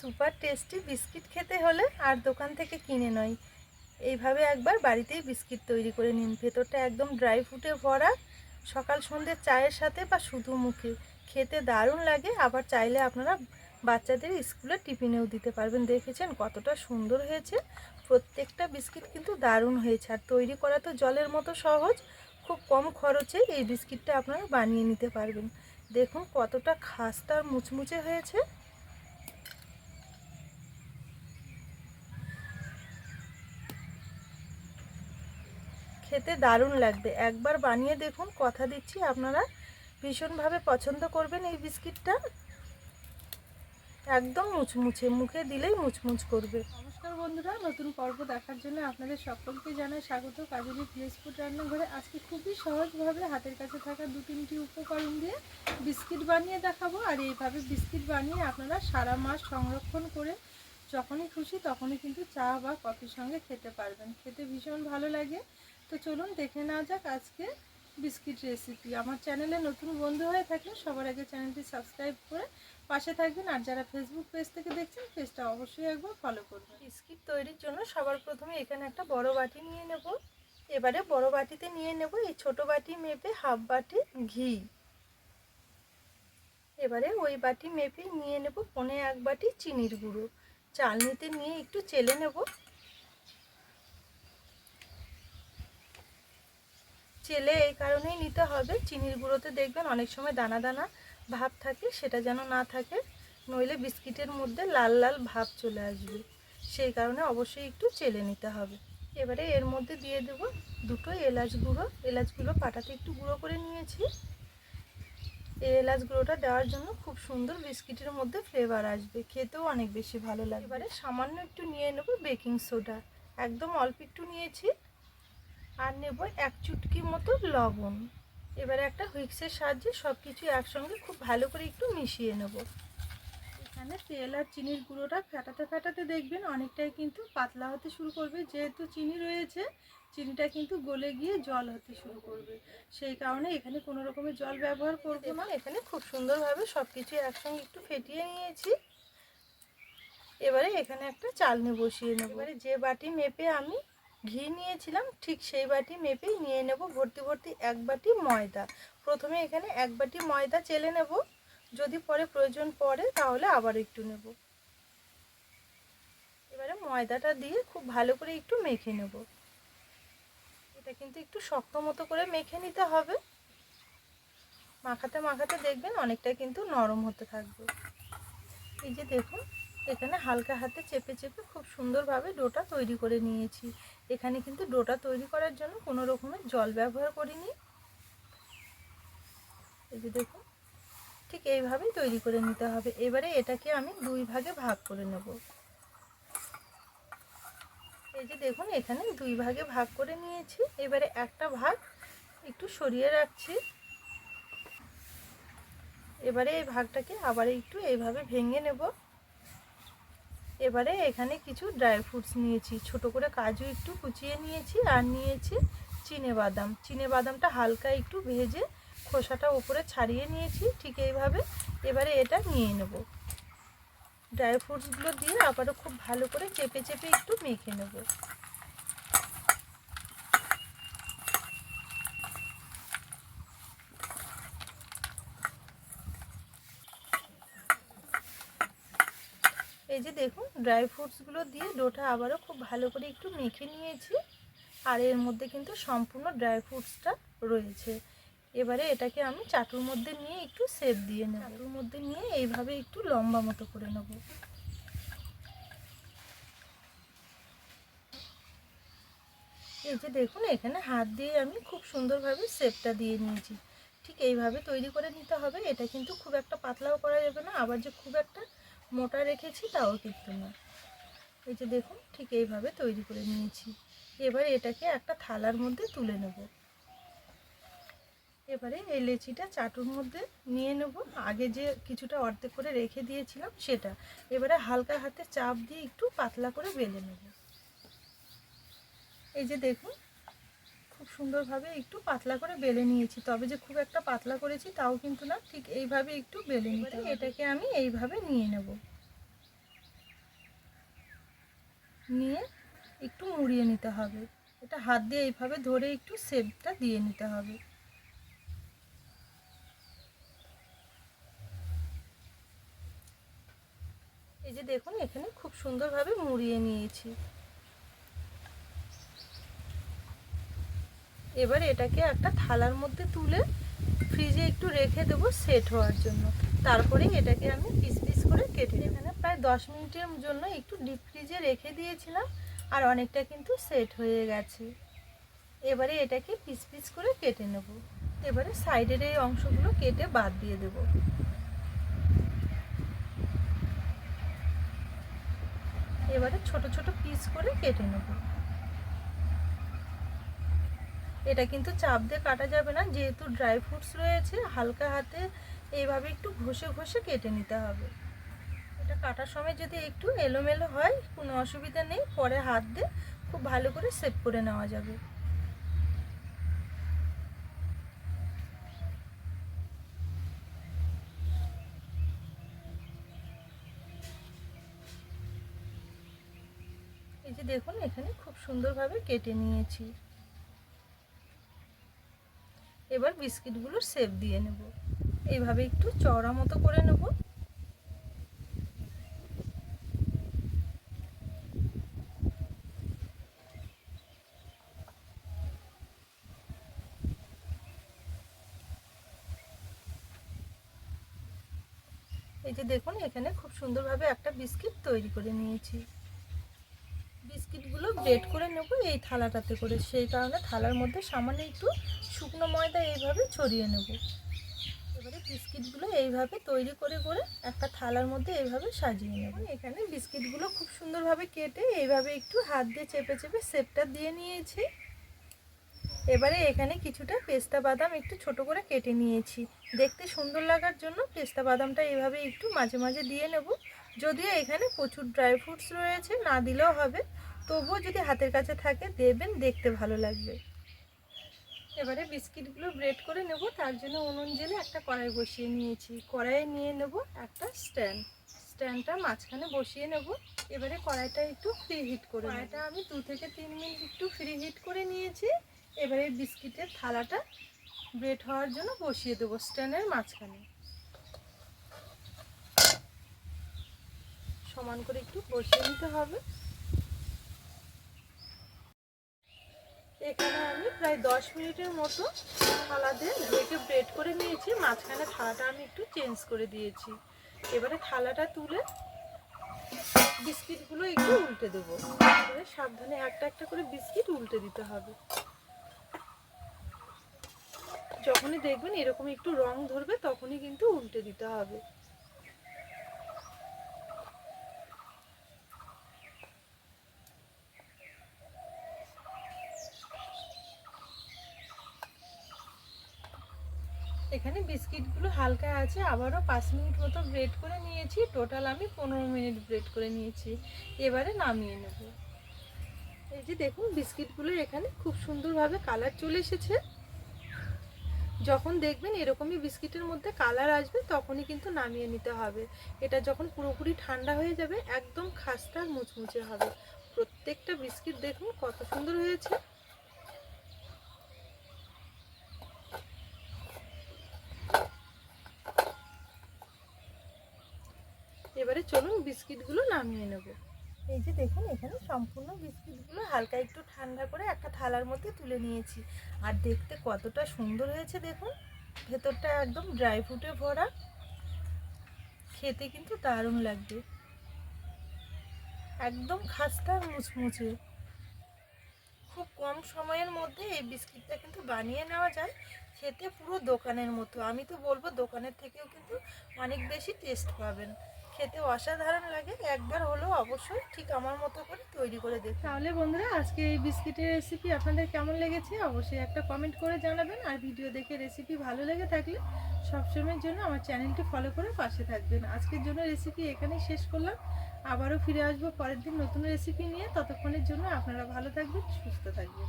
Super tasty biscuit খেতে হলে আর দোকান থেকে কিনে নয়, এইভাবে একবার বাড়িতেই বিস্কিট তৈরি করে নিন। ভেতরটা একদম ড্রাই ফ্রুটে ভরা। সকাল সন্ধ্যে চায়ের সাথে বা শুধু মুখে খেতে দারুণ লাগে। আবার চাইলে আপনারা বাচ্চাদের স্কুলে টিফিনেও দিতে পারবেন। দেখেছেন কতটা সুন্দর হয়েছে। প্রত্যেকটা বিস্কিট কিন্তু দারুণ হয়েছে, আর তৈরি করা তো জলের মতো সহজ। খুব কম খরচে এই বিস্কিটটা আপনারা বানিয়ে নিতে পারবেন। দেখুন কতটা খাস্তা আর মুচমুচে হয়েছে। খেতে দারুণ লাগবে, একবার বানিয়ে দেখুন। কথা দিচ্ছি আপনারা ভীষণভাবে পছন্দ করবেন এই বিস্কিটটা। একদম মুচমুচে, মুখে দিলেই মুচমুচ করবে। নমস্কার বন্ধুরা, নতুন পর্ব দেখার জন্য আপনাদের সকলকে জানাই স্বাগত। কাজলি ভিলেজ ফুড রান্নাঘরে আজকে খুবই সহজভাবে হাতের কাছে থাকা 2-3টি উপকরণ দিয়ে বিস্কিট বানিয়ে দেখাবো। আর এইভাবে বিস্কিট বানিয়ে আপনারা সারা মাস সংরক্ষণ করে যখনই খুশি তখনই কিন্তু চা বা কফির সঙ্গে খেতে পারবেন। খেতে ভীষণ ভালো লাগে। তো চলুন দেখে নেওয়া যাক আজকে বিস্কিট রেসিপি। আমার চ্যানেলে নতুন বন্ধু হয়ে থাকলে সবার আগে চ্যানেলটি সাবস্ক্রাইব করে পাশে থাকবেন। আর যারা ফেসবুক পেজ থেকে দেখছেন পেজটা অবশ্যই একবার ফলো করবেন। বিস্কিট তৈরির জন্য সবার প্রথমে এখানে একটা বড় বাটি নিয়ে নেব। এবারে বড় বাটিতে নিয়ে নেব এই ছোট বাটি মেপে হাফ বাটি ঘি। এবারে ওই বাটি মেপে নিয়ে নেব 1.25 বাটি চিনির গুঁড়ো। চালনিতে নিয়ে একটু চেলে নেব। চেলে এই কারণেই নিতে হবে, চিনির গুঁড়োতে দেখবেন অনেক সময় দানা দানা ভাব থাকে, সেটা যেন না থাকে, নইলে বিস্কিটের মধ্যে লাল লাল ভাব চলে আসবে। সেই কারণে অবশ্যই একটু চেলে নিতে হবে। এবারে এর মধ্যে দিয়ে দেব 2টো এলাচ গুঁড়ো। এলাচগুলো পাটাতে একটু গুঁড়ো করে নিয়েছি। এই এলাচ গুঁড়োটা দেওয়ার জন্য খুব সুন্দর বিস্কিটের মধ্যে ফ্লেভার আসবে, খেতেও অনেক বেশি ভালো লাগবে। এবারে সামান্য একটু নিয়ে নেব বেকিং সোডা, একদম অল্প একটু নিয়েছি। আর নেব 1 চুটকি মতো লবণ। এবারে একটা হুইক্সের সাহায্যে সব কিছু একসঙ্গে খুব ভালো করে একটু মিশিয়ে নেব। এখানে তেল আর চিনির গুঁড়োটা ফেটাতে ফেটাতে দেখবেন অনেকটাই কিন্তু পাতলা হতে শুরু করবে। যেহেতু চিনি রয়েছে, চিনিটা কিন্তু গলে গিয়ে জল হতে শুরু করবে। সেই কারণে এখানে কোনো রকমের জল ব্যবহার করব না। এখানে খুব সুন্দরভাবে সব কিছু একসঙ্গে একটু ফেটিয়ে নিয়েছি। এবারে এখানে একটা চালনি বসিয়ে নেব। এবারে যে বাটি মেপে আমি ঘি নিয়েছিলাম ঠিক সেই বাটি মেপেই নিয়ে নেব ভর্তি ভর্তি 1 বাটি ময়দা। প্রথমে এখানে 1 বাটি ময়দা চেলে নেব, যদি পরে প্রয়োজন পড়ে তাহলে আবার একটু নেব। এবারে ময়দাটা দিয়ে খুব ভালো করে একটু মেখে নেব। এটা কিন্তু একটু শক্ত মতো করে মেখে নিতে হবে। মাখাতে মাখাতে দেখবেন অনেকটা কিন্তু নরম হতে থাকবে। এই যে দেখুন, এখানে হালকা হাতে চেপে চেপে খুব সুন্দরভাবে ডোটা তৈরি করে নিয়েছি। এখানে কিন্তু ডোটা তৈরি করার জন্য কোনো রকমের জল ব্যবহার করিনি। এই যে দেখুন, ঠিক এইভাবেই তৈরি করে নিতে হবে। এবারে এটাকে আমি 2 ভাগে ভাগ করে নেব। এই যে দেখুন, এখানে 2 ভাগে ভাগ করে নিয়েছি। এবারে একটা ভাগ একটু সরিয়ে রাখছি। এবারে এই ভাগটাকে আবার একটু এইভাবে ভেঙে নেব। এবারে এখানে কিছু ড্রাই ফ্রুটস নিয়েছি, ছোট করে কাজু একটু কুচিয়ে নিয়েছি, আর নিয়েছি চিনেবাদাম। চিনেবাদামটা হালকা একটু ভেজে খোসাটা উপরে ছাড়িয়ে নিয়েছি, ঠিক এইভাবে। এবারে এটা নিয়ে নেব। ড্রাই ফ্রুটসগুলো দিয়ে আবারও খুব ভালো করে চেপে চেপে একটু মেখে নেব। এই যে দেখুন, ড্রাই ফ্রুটসগুলো দিয়ে ডোটা আবারও খুব ভালো করে একটু মেখে নিয়েছি। আর এর মধ্যে কিন্তু সম্পূর্ণ ড্রাই ফ্রুটসটা রয়েছে। এবারে এটাকে আমি চাটুর মধ্যে নিয়ে একটু শেপ দিয়ে নেব। চাটুর মধ্যে নিয়ে এইভাবে একটু লম্বা মতো করে নেব। এই যে দেখুন, এখানে হাত দিয়ে আমি খুব সুন্দরভাবে শেপটা দিয়ে নিয়েছি। ঠিক এইভাবে তৈরি করে নিতে হবে। এটা কিন্তু খুব একটা পাতলাও করা যাবে না, আবার যে খুব একটা মোটা রেখেছি তাও কিন্তু না। এই যে দেখুন, ঠিক এইভাবে তৈরি করে নিয়েছি। এবারে এটাকে একটা থালার মধ্যে তুলে নেব। এবারে এই লেচিটা চাটুর মধ্যে নিয়ে নেব। আগে যে কিছুটা অর্ধেক করে রেখে দিয়েছিলাম সেটা এবারে হালকা হাতে চাপ দিয়ে একটু পাতলা করে বেলে নেব। এই যে দেখুন, খুব সুন্দরভাবে একটু পাতলা করে বেলে নিয়েছি। তবে যে খুব একটা পাতলা করেছি তাও কিন্তু না, ঠিক এইভাবে একটু বেলে নিতে হবে। এটাকে আমি এইভাবে নিয়ে নেব। নিয়ে একটু মুড়িয়ে নিতে হবে। এটা হাত দিয়ে এইভাবে ধরে একটু শেপটা দিয়ে নিতে হবে। এই যে দেখুন এখানে খুব সুন্দরভাবে মুড়িয়ে নিয়েছি। এবার এটাকে একটা থালার মধ্যে তুলে ফ্রিজে একটু রেখে দেবো সেট হওয়ার জন্য। তারপরে এটাকে আমি পিস পিস করে কেটে নেব। এখানে প্রায় 10 মিনিটের জন্য একটু ডিপ ফ্রিজে রেখে দিয়েছিলাম, আর অনেকটা কিন্তু সেট হয়ে গেছে। এবারে এটাকে পিস পিস করে কেটে নেব। এবারে সাইডের এই অংশগুলো কেটে বাদ দিয়ে দেব। এবারে ছোট ছোট পিস করে কেটে নেব। এটা কিন্তু চাপ দিয়ে কাটা যাবে না, যেহেতু ড্রাই ফ্রুটস রয়েছে। হালকা হাতে এইভাবে একটু ঘষে ঘষে কেটে নিতে হবে। এটা কাটার সময় যদি একটু এলোমেলো হয় কোনো অসুবিধা নেই, পরে হাত দিয়ে খুব ভালো করে শেপ করে নেওয়া যাবে। এই যে দেখুন এখানে খুব সুন্দরভাবে কেটে নিয়েছি। এবার বিস্কিটগুলো শেপ দিয়ে নেব। এইভাবে একটু চওড়া মতো করে নেব। এই যে দেখুন এখানে খুব সুন্দরভাবে একটা বিস্কিট তৈরি করে নিয়েছি। বিস্কিটগুলো ব্রেড করে নেব এই থালাটাতে করে, সেই কারণে থালার মধ্যে সামান্য একটু শুকনো ময়দা এইভাবে ছড়িয়ে নেব। এবারে বিস্কিটগুলো এইভাবে তৈরি করে করে একটা থালার মধ্যে এইভাবে সাজিয়ে নেব। এখানে বিস্কিটগুলো খুব সুন্দরভাবে কেটে এইভাবে একটু হাত দিয়ে চেপে চেপে শেপটা দিয়ে নিয়েছি। এবারে এখানে কিছুটা পেস্তা বাদাম একটু ছোট করে কেটে নিয়েছি। দেখতে সুন্দর লাগার জন্য পেস্তা বাদামটা এইভাবে একটু মাঝে মাঝে দিয়ে নেব। যদিও এখানে প্রচুর ড্রাই ফ্রুটস রয়েছে, না দিলেও হবে, তবুও যদি হাতের কাছে থাকে দেবেন, দেখতে ভালো লাগবে। এবারে বিস্কিটগুলো ব্রেড করে নেব। তার জন্য উনুন জেলে একটা কড়াই বসিয়ে নিয়েছি। কড়াইয়ে নিয়ে নেব একটা স্ট্যান্ডটা মাঝখানে বসিয়ে নেব। এবারে কড়াইটা একটু ফ্রি হিট করে, কড়াইটা আমি 2 থেকে 3 মিনিট একটু ফ্রি হিট করে নিয়েছি। এবারে বিস্কিটের থালাটা ব্রেড হওয়ার জন্য বসিয়ে দেবো স্ট্যান্ডের মাঝখানে। সমান করে একটু বসিয়ে নিতে হবে। এখানে আমি প্রায় 10 মিনিটের মতো থালা দিয়ে ঢেকে ব্রেড করে নিয়েছি। মাঝখানে থালাটা আমি একটু চেঞ্জ করে দিয়েছি। এবারে থালাটা তুলে বিস্কিটগুলো একটু উল্টে দেবো। এবারে সাবধানে একটা একটা করে বিস্কিট উল্টে দিতে হবে। যখনই দেখবেন এরকম একটু রং ধরবে তখনই কিন্তু উল্টে দিতে হবে। এখানে বিস্কিটগুলো হালকা আছে, আবারও 5 মিনিট মতো ব্রেড করে নিয়েছি। টোটাল আমি 15 মিনিট ব্রেড করে নিয়েছি। এবারে নামিয়ে নেব। এই যে দেখুন বিস্কিটগুলো এখানে খুব সুন্দরভাবে কালার চলে এসেছে। যখন দেখবেন এরকমই বিস্কিটের মধ্যে কালার আসবে তখনই কিন্তু নামিয়ে নিতে হবে। এটা যখন পুরোপুরি ঠান্ডা হয়ে যাবে একদম খাস্তা মুচমুচে হবে। প্রত্যেকটা বিস্কিট দেখুন কত সুন্দর হয়েছে। এবারে চলুন বিস্কিটগুলো নামিয়ে নেব। এই যে দেখুন এখানে সম্পূর্ণ বিস্কিটগুলো হালকা একটু ঠান্ডা করে একটা থালার মধ্যে তুলে নিয়েছি। আর দেখতে কতটা সুন্দর হয়েছে দেখুন। ভেতরটা একদম ড্রাই ফ্রুটে ভরা, খেতে কিন্তু দারুণ লাগবে। একদম খাস্তা মুচমুচে। খুব কম সময়ের মধ্যে এই বিস্কিটটা কিন্তু বানিয়ে নেওয়া যায়। খেতে পুরো দোকানের মতো, আমি তো বলবো দোকানের থেকেও কিন্তু অনেক বেশি টেস্ট পাবেন। খেতে অসাধারণ লাগে। একবার হলেও অবশ্যই ঠিক আমার মতো করে তৈরি করে দেখুন। তাহলে বন্ধুরা আজকে এই বিস্কিটের রেসিপি আপনাদের কেমন লেগেছে অবশ্যই একটা কমেন্ট করে জানাবেন। আর ভিডিও দেখে রেসিপি ভালো লেগে থাকলে সবসময়ের জন্য আমার চ্যানেলটি ফলো করে পাশে থাকবেন। আজকের জন্য রেসিপি এখানেই শেষ করলাম। আবারও ফিরে আসবো পরের দিন নতুন রেসিপি নিয়ে। ততক্ষণের জন্য আপনারা ভালো থাকবেন, সুস্থ থাকবেন।